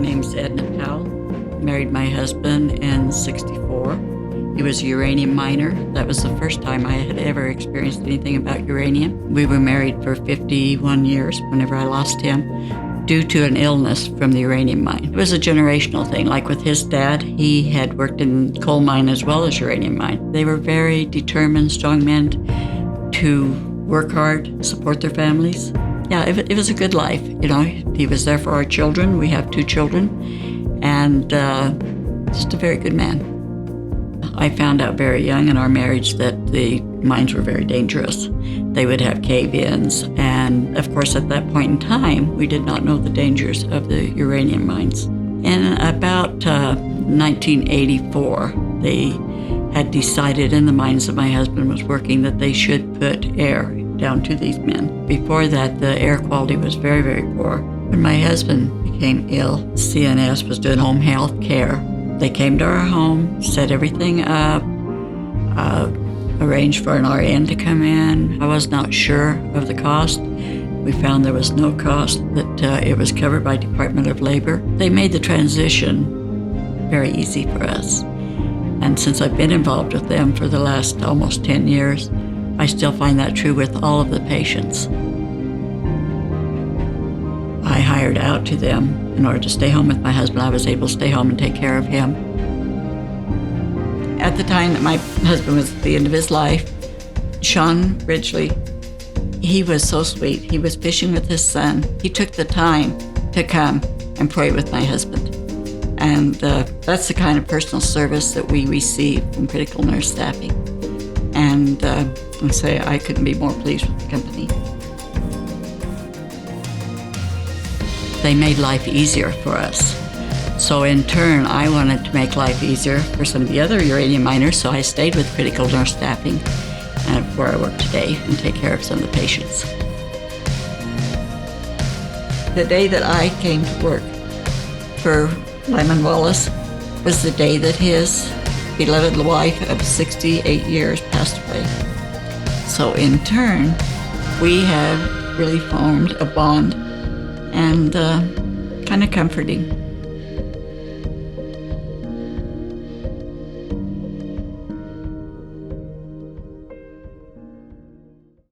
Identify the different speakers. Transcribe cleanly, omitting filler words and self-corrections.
Speaker 1: name's Edna. Married my husband in '64. He was a uranium miner. That was the first time I had ever experienced anything about uranium. We were married for 51 years whenever I lost him due to an illness from the uranium mine. It was a generational thing. Like with his dad, he had worked in coal mine as well as uranium mine. They were very determined, strong men to work hard, support their families. Yeah, it was a good life. You know, he was there for our children. We have 2 children, and just a very good man. I found out very young in our marriage that the mines were very dangerous. They would have cave-ins, and of course at that point in time, we did not know the dangers of the uranium mines. In about 1984, they had decided in the mines that my husband was working that they should put air down to these men. Before that, the air quality was very, very poor. When my husband became ill, CNS was doing home health care. They came to our home, set everything up, arranged for an RN to come in. I was not sure of the cost. We found there was no cost, that it was covered by Department of Labor. They made the transition very easy for us. And since I've been involved with them for the last almost 10 years, I still find that true with all of the patients. I hired out to them in order to stay home with my husband. I was able to stay home and take care of him. At the time that my husband was at the end of his life, Sean Ridgely, he was so sweet. He was fishing with his son. He took the time to come and pray with my husband. And that's the kind of personal service that we receive from critical nurse staffing. And I say I couldn't be more pleased with the company. They made life easier for us. So in turn, I wanted to make life easier for some of the other uranium miners, so I stayed with critical nurse staffing where I work today and take care of some of the patients. The day that I came to work for Lyman Wallace was the day that his beloved wife of 68 years passed away. So in turn, we have really formed a bond and kind of comforting.